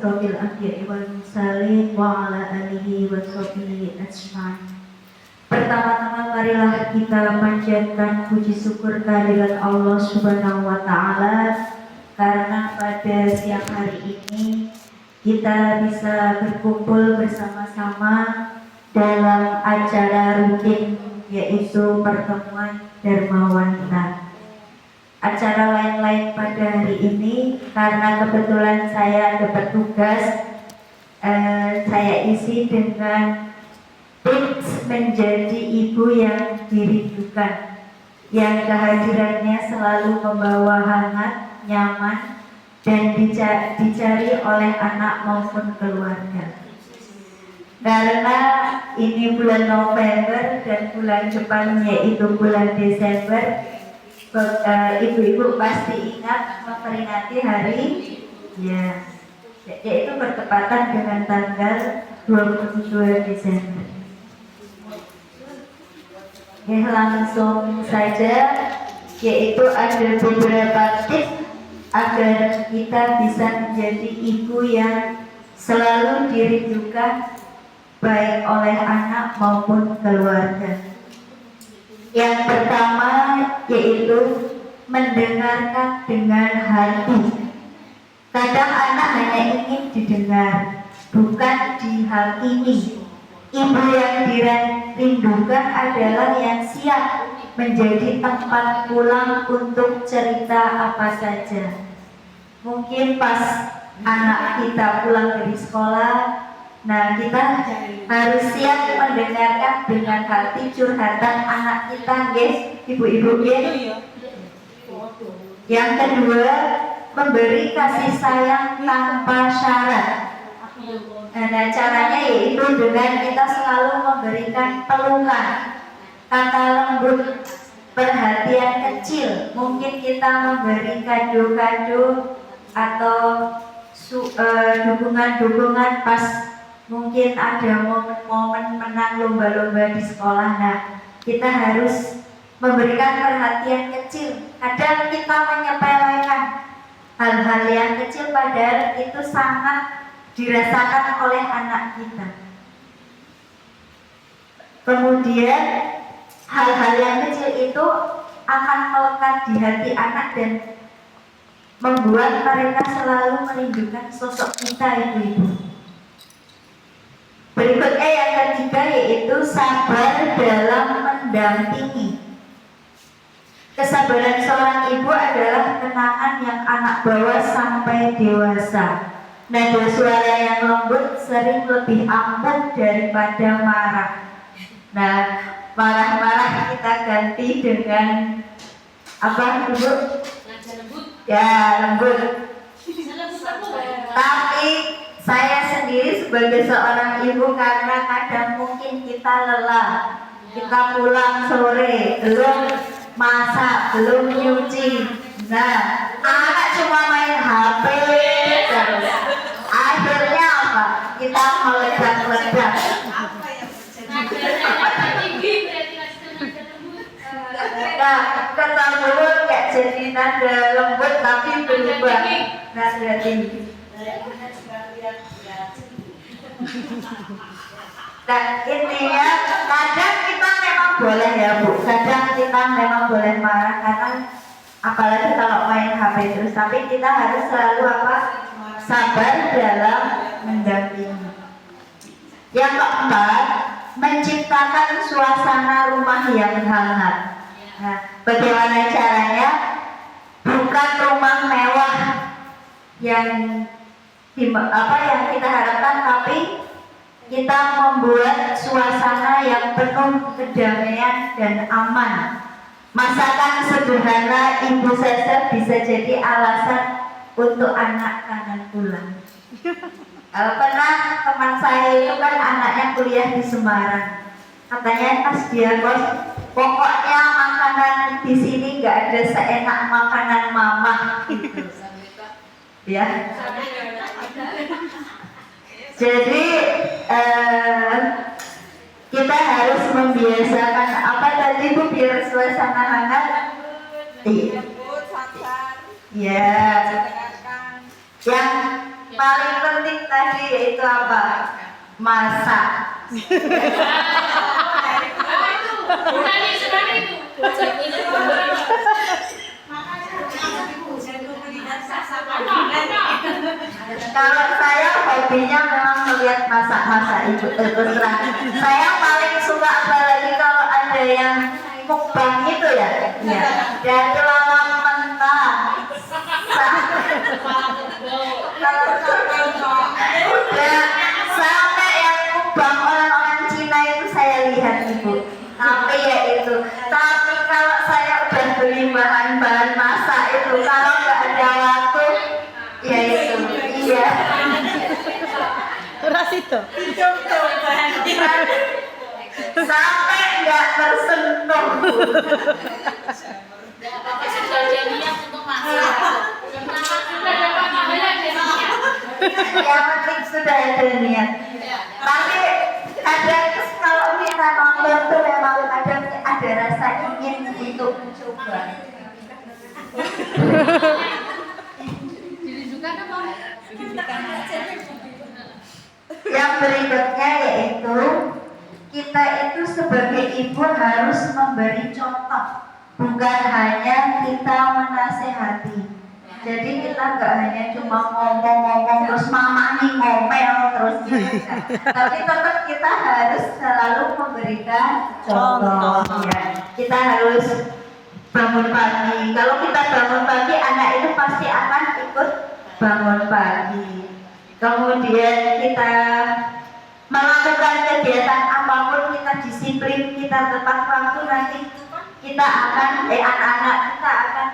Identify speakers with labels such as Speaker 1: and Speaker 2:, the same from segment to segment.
Speaker 1: asrofil anbiya'i wal mursalin wa ala alihi wa sahbihi ajma'in. Pertama-tama marilah kita panjatkan puji syukur kehadirat Allah Subhanahu wa taala karena pada siang hari ini kita bisa berkumpul bersama-sama dalam acara rutin yaitu pertemuan Dharma Wanita. Acara lain-lain pada hari ini karena kebetulan saya ada petugas, saya isi dengan tips menjadi ibu yang dirindukan, yang kehadirannya selalu membawa hangat, nyaman, dan dicari oleh anak maupun keluarga. Karena ini bulan November dan bulan depan yaitu bulan Desember, ibu-ibu pasti ingat memperingati hari yaitu bertepatan dengan tanggal 22 Desember. Langsung saja, yaitu ada beberapa tips agar kita bisa menjadi ibu yang selalu dirindukan baik oleh anak maupun keluarga. Yang pertama yaitu mendengarkan dengan hati. Kadang anak hanya ingin didengar, bukan dihakimi. Ibu yang dirindukan adalah yang siap menjadi tempat pulang untuk cerita apa saja. Mungkin pas anak kita pulang dari sekolah, nah kita harus siap mendengarkan dengan hati curhatan anak kita, guys, ibu-ibu, guys. Yang kedua, memberi kasih sayang tanpa syarat. Nah, caranya yaitu dengan kita selalu memberikan pelukan, kata lembut, perhatian kecil. Mungkin kita memberi kado-kado atau dukungan-dukungan pas mungkin ada momen-momen menang lomba-lomba di sekolah. Nah, kita harus memberikan perhatian kecil. Kadang kita menyepelekan hal-hal yang kecil padahal itu sangat dirasakan oleh anak kita. Kemudian hal-hal yang kecil itu akan melekat di hati anak dan membuat mereka selalu merindukan sosok kita, ibu-ibu. Berikutnya yang ketiga yaitu sabar dalam mendampingi. Kesabaran seorang ibu adalah kenangan yang anak bawa sampai dewasa. Nada suara yang lembut sering lebih ampuh daripada marah. Nah, marah-marah kita ganti dengan apa, ibu? Ya, lembut. Tapi saya sendiri sebagai seorang ibu, karena kadang mungkin kita lelah, kita pulang sore, belum masak, belum nyuci. Nah, anak cuma main HP terus. Akhirnya apa? Kita meledak-ledak. Nah, kata lembut kayak jadi nada lembut tapi berubah nada tinggi. Dan intinya kadang kita memang boleh ya Bu, kadang kita memang boleh marah karena apalagi kalau main HP terus, tapi kita harus selalu apa? Sabar dalam mendampingi. Yang keempat, menciptakan suasana rumah yang hangat. Nah, bagaimana caranya? Bukan rumah mewah yang kita harapkan, tapi kita membuat suasana yang penuh kedamaian dan aman. Masakan sederhana ibu saja bisa jadi alasan untuk anak kangen pulang. Pernah teman saya itu kan anaknya kuliah di Semarang. Katanya pas dia bos, pokoknya makanan di sini nggak ada seenak makanan mama gitu. Ya. Jadi kita harus membiasakan apa tadi Bu, biar suasana hangat. Iya. Yang paling penting penting tadi yaitu apa? Masak. Kalau saya hobinya memang melihat masak-masak itu terus terang. Saya paling suka apalagi kalau ada yang mukbang itu ya. Ya. Dari lawan mentah. Sampai yang mukbang orang-orang Cina itu saya lihat Ibu. Tapi ya itu. Tapi kalau saya udah beli bahan-bahan masak itu, kalau nggak ada waktu, ya itu. Iya.
Speaker 2: Terus itu.
Speaker 1: Sampai nggak tersentuh. Yang penting sudah ada niat. Tapi kadang kalau kita nonton tuh memang kadang ada rasa ingin untuk mencoba. Yang berikutnya yaitu kita itu sebagai ibu harus memberi contoh, bukan hanya kita menasehati. Jadi kita nggak hanya cuma ngomong-ngomong terus mama nih ngomel terus gitu. Tapi tetap kita harus selalu memberikan contoh. Ya. Kita harus bangun pagi. Kalau kita bangun pagi, anak itu pasti akan ikut bangun pagi. Kemudian kita melakukan kegiatan apapun, kita disiplin, kita tepat waktu, nanti kita akan anak-anak kita akan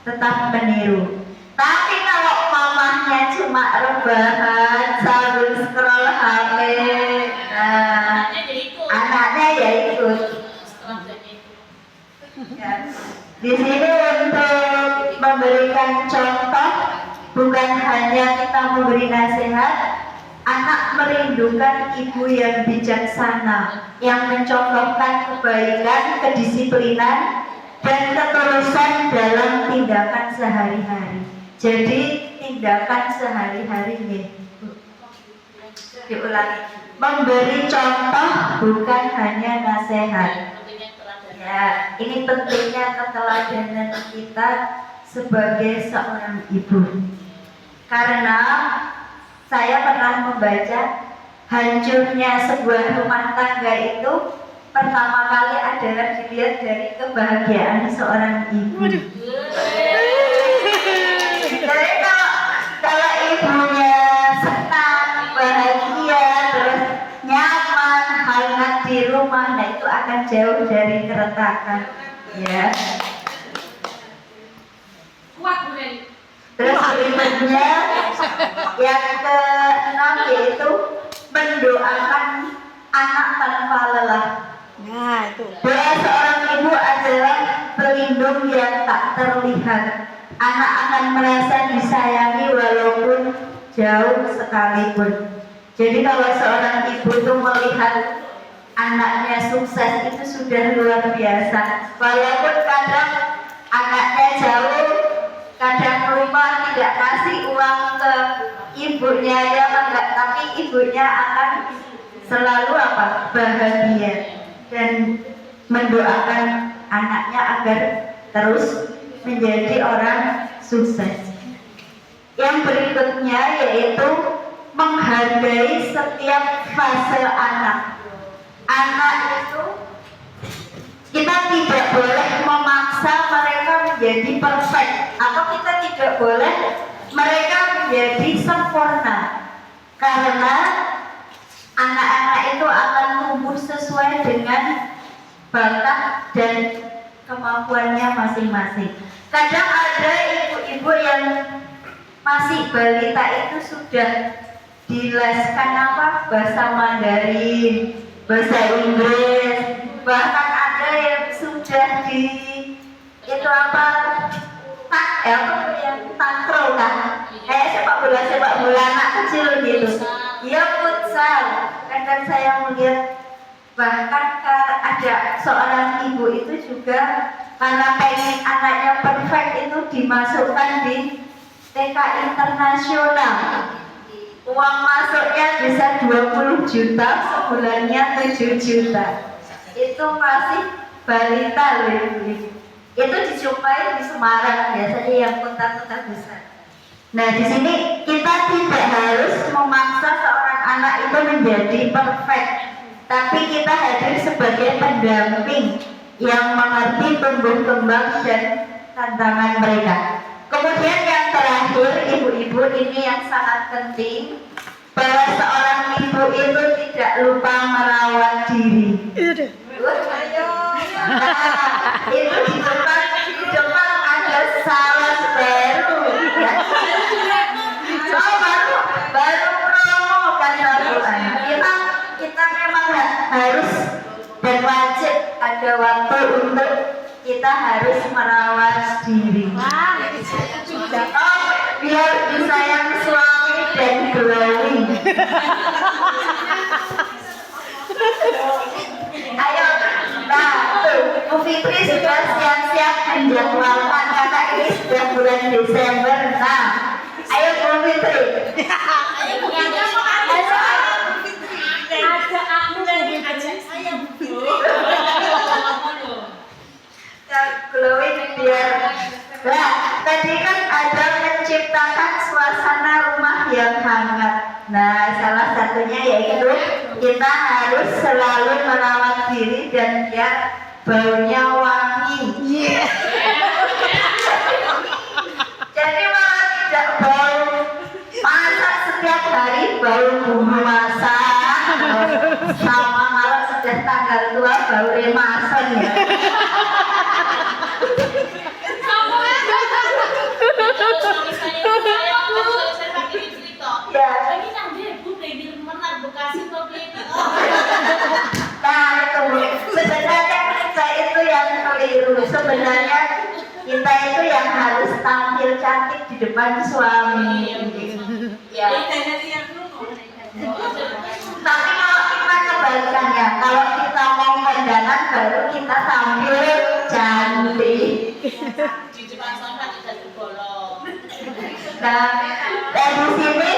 Speaker 1: tetap meniru. Tapi kalau mamahnya cuma rebahan sambil scroll HP, nah, anaknya ya ikut. Ya. Di sini untuk memberikan contoh, bukan hanya kita memberi nasihat, anak merindukan ibu yang bijaksana, yang mencontohkan kebaikan, kedisiplinan, dan ketulusan dalam tindakan sehari-hari. Jadi tindakan sehari-hari nih. Diulangi. Memberi contoh bukan hanya nasihat. Ya, ini pentingnya keteladanan kita sebagai seorang ibu. Karena saya pernah membaca hancurnya sebuah rumah tangga itu pertama kali adalah dilihat dari kebahagiaan seorang ibu. Jadi kalau ibunya senang, bahagia, terus nyaman, hangat di rumah, nah itu akan jauh dari keretakan. Ya. Terus berikutnya yang ke-6 yaitu mendoakan anak tanpa lelah.
Speaker 2: Nah, itu.
Speaker 1: Doa seorang ibu adalah pelindung yang tak terlihat. Anak akan merasa disayangi walaupun jauh sekalipun. Jadi kalau seorang ibu itu melihat anaknya sukses itu sudah luar biasa. Walaupun kadang anaknya jauh, kadang lupa tidak kasih uang ke ibunya ya enggak, tapi ibunya akan selalu bahagia dan mendoakan anaknya agar terus menjadi orang sukses. Yang berikutnya yaitu menghargai setiap fase anak. Anak itu kita tidak boleh memaksa mereka menjadi perfect, atau kita tidak boleh mereka menjadi sempurna, karena anak-anak itu akan tumbuh sesuai dengan bakat dan kemampuannya masing-masing. Kadang ada ibu-ibu yang masih balita itu sudah dileskan bahasa Mandarin, bahasa Inggris, bahkan ada yang sudah di itu takraw kan, kayak sepak bola anak kecil gitu. Dia futsal. Kadang saya melihat bahkan ada seorang ibu itu juga karena pengen anaknya perfect itu dimasukkan di TK internasional. Uang masuknya bisa 20 juta, sebulannya 7 juta. Itu masih balita loh Ibu. Itu dijumpai di Semarang, biasanya yang kota-kota besar. Nah, di sini kita tidak harus memaksa seorang anak itu menjadi perfect, tapi kita hadir sebagai pendamping yang mengerti tumbuh kembang dan tantangan mereka. Kemudian yang terakhir, ibu-ibu, ini yang sangat penting, bahwa seorang ibu itu tidak lupa merawat diri. Nah, itu di depan ada saus baru. Oh, baru promo kan kita memang harus dan wajib ada waktu untuk kita harus merawat diri. Biar disayang suami dan glowing. Ayo, nah tuh, Bu Fitri sudah siap-siap menjadwalkan karena ini sudah bulan Desember. Nah, ayo Bu Fitri.
Speaker 2: Ajak aku dari ajak saya Bu Fitri.
Speaker 1: Glowing biar. Nah, tadi kan ada menciptakan suasana rumah yang hangat. Nah, salah satunya yaitu kita harus selalu merawat diri dan biar baunya wangi. Jadi malah tidak bau masak setiap hari, bau bumbu masak, sama kalau sudah tanggal tua bau remason ya. Sebenarnya kita itu yang harus tampil cantik di depan suami. Ya. Tapi kalau kita kebalikannya, kalau kita mau kondangan baru kita tampil cantik.
Speaker 2: Di depan suami tidak terbolong.
Speaker 1: Nah, dari sini,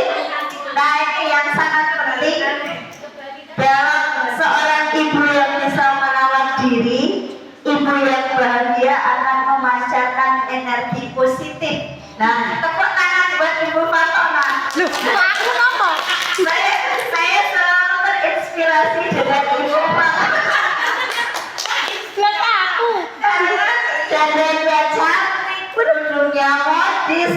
Speaker 1: nah ini yang sangat penting dalam seorang ibu yang bisa merawat diri. Ibu yang bahagia akan memancarkan energi positif. Nah, tepuk tangan buat Ibu Fatona.
Speaker 3: Loh, aku ngomong.
Speaker 1: Saya selalu terinspirasi dengan Ibu Fatona.
Speaker 3: Lihat aku.
Speaker 1: Dandannya cantik, kerudungnya modis.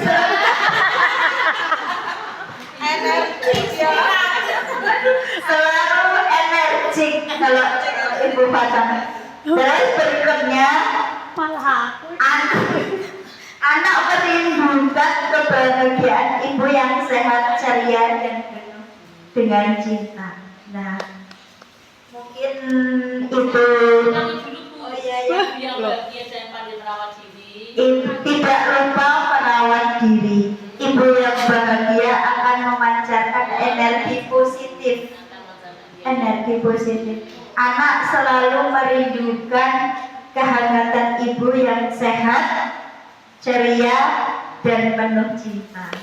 Speaker 1: Energik ya. Selalu energik kalau Ibu Fatona. Terus berikutnya
Speaker 3: Malah aku.
Speaker 1: anak merindukan kebahagiaan ibu yang sehat, ceria dan penuh dengan cinta. Nah, mungkin itu.
Speaker 2: Oh iya ya, yang bahagia dan pandai merawat diri.
Speaker 1: Tidak lupa merawat diri. Ibu yang bahagia akan memancarkan energi positif. Energi positif. Anak selalu merindukan kehangatan ibu yang sehat, ceria, dan penuh cinta.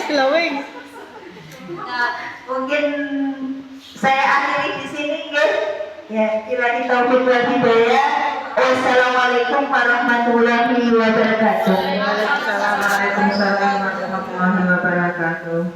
Speaker 3: Glowing.
Speaker 1: Nah, mungkin saya akhiri di sini, guys. Ya, kirani taufik wal hidayah. Wassalamualaikum warahmatullahi wabarakatuh.
Speaker 3: Waalaikumsalam.